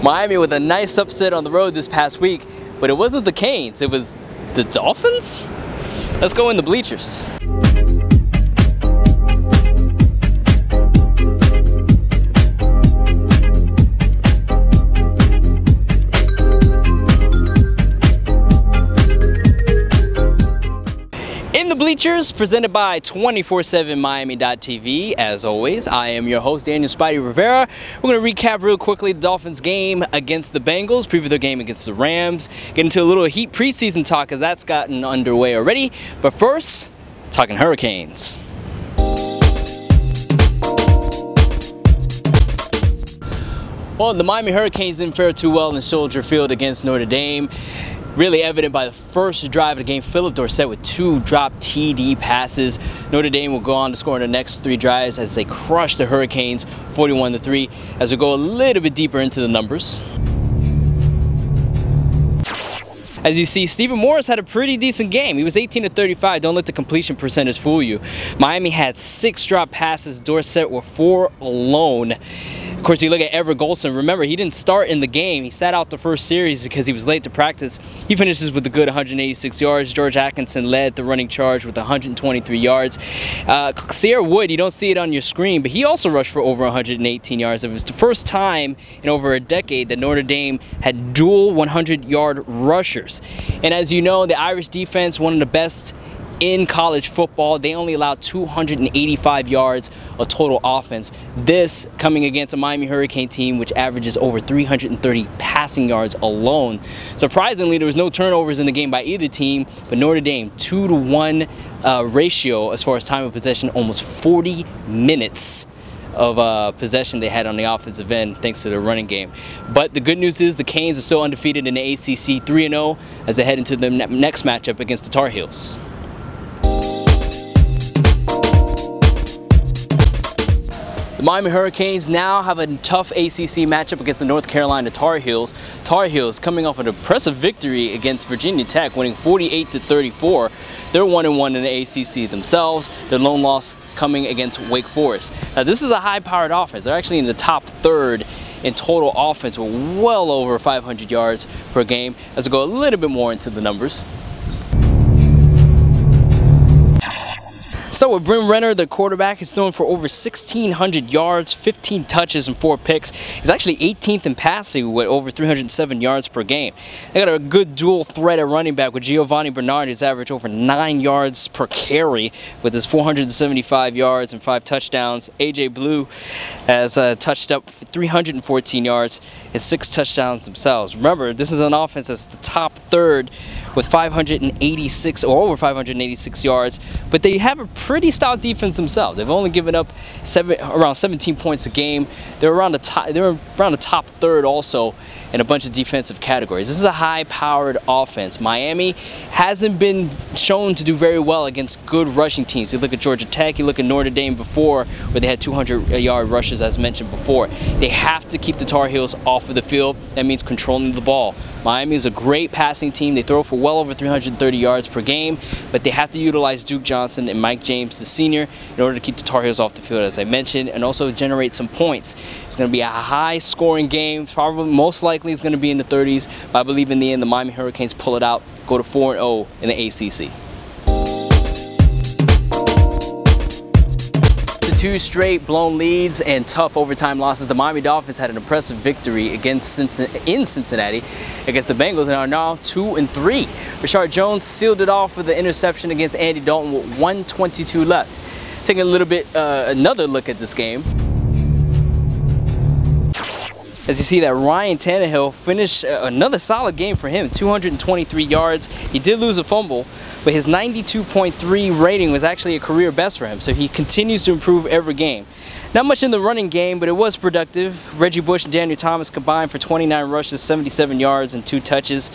Miami with a nice upset on the road this past week, but it wasn't the Canes, it was the Dolphins? Let's go in the bleachers. Bleachers, presented by 247miami.tv. As always, I am your host, Daniel Spidey Rivera. We're going to recap real quickly the Dolphins game against the Bengals, preview their game against the Rams, get into a little Heat preseason talk as that's gotten underway already. But first, talking Hurricanes. Well, the Miami Hurricanes didn't fare too well in Soldier Field against Notre Dame. Really evident by the first drive of the game. Philip Dorsett with 2 dropped TD passes. Notre Dame will go on to score in the next 3 drives as they crush the Hurricanes 41-3. As we go a little bit deeper into the numbers. As you see, Stephen Morris had a pretty decent game. He was 18-35. Don't let the completion percentage fool you. Miami had 6 drop passes. Dorsett were 4 alone. Of course, you look at Everett Golson. Remember, he didn't start in the game. He sat out the first series because he was late to practice. He finishes with a good 186 yards. George Atkinson led the running charge with 123 yards. Sierra Wood, you don't see it on your screen, but he also rushed for over 118 yards. It was the first time in over a decade that Notre Dame had dual 100-yard rushers. And as you know, the Irish defense, one of the best in college football. They only allowed 285 yards of total offense. This coming against a Miami Hurricane team which averages over 330 passing yards alone. Surprisingly, there was no turnovers in the game by either team, but Notre Dame 2-to-1 ratio as far as time of possession, almost 40 minutes of possession they had on the offensive end thanks to their running game. But the good news is the Canes are still undefeated in the ACC, 3-0 as they head into the next matchup against the Tar Heels. The Miami Hurricanes now have a tough ACC matchup against the North Carolina Tar Heels. Tar Heels coming off an impressive victory against Virginia Tech, winning 48-34. They're 1-1 in the ACC themselves. Their lone loss coming against Wake Forest. Now, this is a high-powered offense. They're actually in the top third in total offense with well over 500 yards per game. As we go a little bit more into the numbers. So with Bryn Renner, the quarterback, is thrown for over 1,600 yards, 15 touches, and 4 picks. He's actually 18th in passing with over 307 yards per game. They got a good dual threat at running back with Giovanni Bernard, who's averaged over 9 yards per carry with his 475 yards and 5 touchdowns. AJ Blue has touched up 314 yards and 6 touchdowns themselves. Remember, this is an offense that's the top third with 586 or over 586 yards, but they have a pretty stout defense themselves. They've only given up around 17 points a game. They're around the top third also in a bunch of defensive categories. This is a high-powered offense. Miami hasn't been shown to do very well against good rushing teams. You look at Georgia Tech, you look at Notre Dame before, where they had 200-yard rushes, as mentioned before. They have to keep the Tar Heels off of the field. That means controlling the ball. Miami is a great passing team. They throw for well over 330 yards per game, but they have to utilize Duke Johnson and Mike James, the senior, in order to keep the Tar Heels off the field, as I mentioned, and also generate some points. It's going to be a high-scoring game. Probably, most likely, it's going to be in the 30s, but I believe in the end, the Miami Hurricanes pull it out, go to 4-0 in the ACC. The 2 straight blown leads and tough overtime losses, the Miami Dolphins had an impressive victory in Cincinnati against the Bengals and are now 2-3. Rashard Jones sealed it off with an interception against Andy Dalton with 1:22 left. Taking a little bit another look at this game. As you see that Ryan Tannehill finished another solid game for him, 223 yards. He did lose a fumble, but his 92.3 rating was actually a career best for him, so he continues to improve every game. Not much in the running game, but it was productive. Reggie Bush and Daniel Thomas combined for 29 rushes, 77 yards, and 2 touches.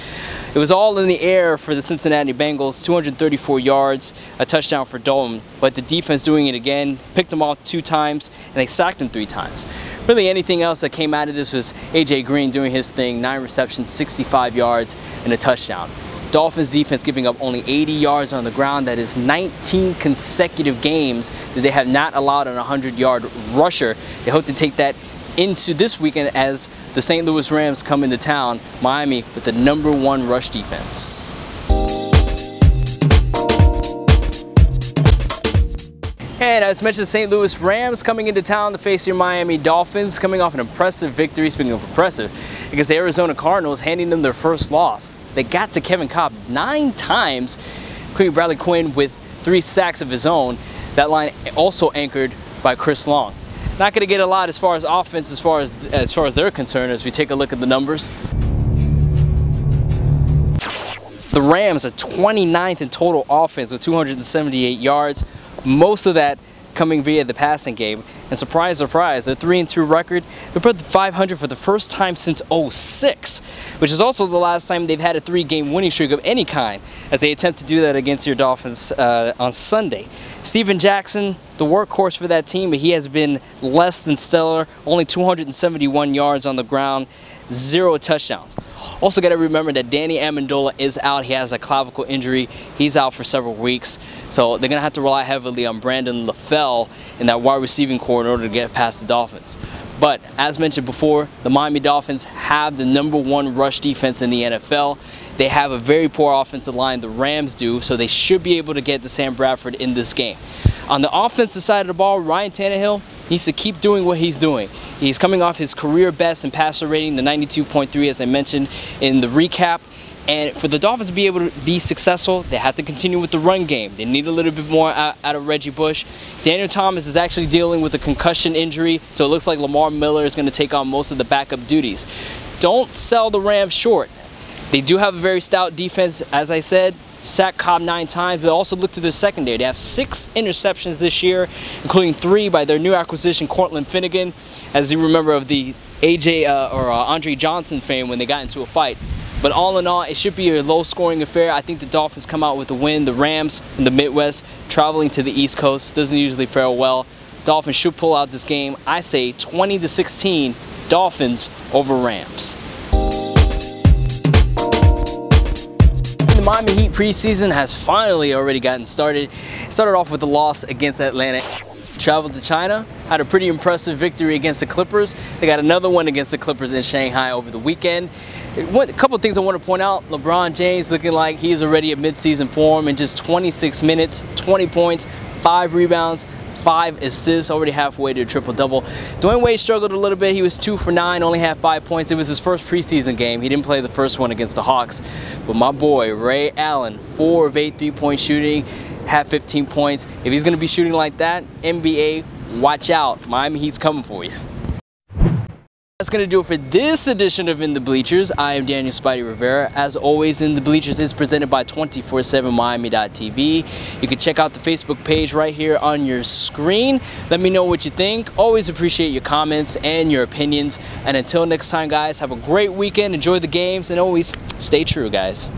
It was all in the air for the Cincinnati Bengals, 234 yards, a touchdown for Dalton, but the defense doing it again, picked him off 2 times, and they sacked him 3 times. Really anything else that came out of this was AJ Green doing his thing, 9 receptions, 65 yards, and a touchdown. Dolphins defense giving up only 80 yards on the ground. That is 19 consecutive games that they have not allowed an 100-yard rusher. They hope to take that into this weekend as the St. Louis Rams come into town, Miami, with the #1 rush defense. And as mentioned, St. Louis Rams coming into town to face your Miami Dolphins, coming off an impressive victory, speaking of impressive, against the Arizona Cardinals, handing them their first loss. They got to Kevin Cobb 9 times, including Bradley Quinn with 3 sacks of his own. That line also anchored by Chris Long. Not going to get a lot as far as offense, as far as they're concerned, as we take a look at the numbers. The Rams are 29th in total offense with 278 yards. Most of that coming via the passing game. And surprise, surprise, their 3-2 record. They put the 500 for the first time since '06, which is also the last time they've had a 3-game winning streak of any kind, as they attempt to do that against your Dolphins on Sunday. Steven Jackson, the workhorse for that team, but he has been less than stellar. Only 271 yards on the ground, 0 touchdowns. Also got to remember that Danny Amendola is out. He has a clavicle injury. He's out for several weeks. So they're going to have to rely heavily on Brandon LaFell in that wide receiving core in order to get past the Dolphins. But as mentioned before, the Miami Dolphins have the #1 rush defense in the NFL. They have a very poor offensive line, the Rams do, so they should be able to get to Sam Bradford in this game. On the offensive side of the ball, Ryan Tannehill needs to keep doing what he's doing. He's coming off his career best in passer rating, the 92.3, as I mentioned in the recap. And for the Dolphins to be able to be successful, they have to continue with the run game. They need a little bit more out of Reggie Bush. Daniel Thomas is actually dealing with a concussion injury, so it looks like Lamar Miller is going to take on most of the backup duties. Don't sell the Rams short. They do have a very stout defense, as I said. Sacked Cobb 9 times, but also look to their secondary. They have 6 interceptions this year, including 3 by their new acquisition, Cortland Finnegan, as you remember of the Andre Johnson fame when they got into a fight. But all in all, it should be a low-scoring affair. I think the Dolphins come out with a win. The Rams in the Midwest, traveling to the East Coast, doesn't usually fare well. Dolphins should pull out this game. I say 20-16, Dolphins over Rams. The Miami Heat preseason has finally already gotten started. Started off with a loss against Atlanta. Traveled to China, had a pretty impressive victory against the Clippers. They got another one against the Clippers in Shanghai over the weekend. A couple of things I want to point out. LeBron James looking like he's already at midseason form in just 26 minutes, 20 points, 5 rebounds, 5 assists, already halfway to a triple-double. Dwayne Wade struggled a little bit. He was 2 for 9, only had 5 points. It was his first preseason game. He didn't play the first one against the Hawks. But my boy, Ray Allen, 4 of 8 3-point shooting, had 15 points. If he's going to be shooting like that, NBA, watch out. Miami Heat's coming for you. That's going to do it for this edition of In the Bleachers. I am Daniel Spidey Rivera. As always, In the Bleachers is presented by 247miami.tv. You can check out the Facebook page right here on your screen. Let me know what you think. Always appreciate your comments and your opinions. And until next time, guys, have a great weekend. Enjoy the games and always stay true, guys.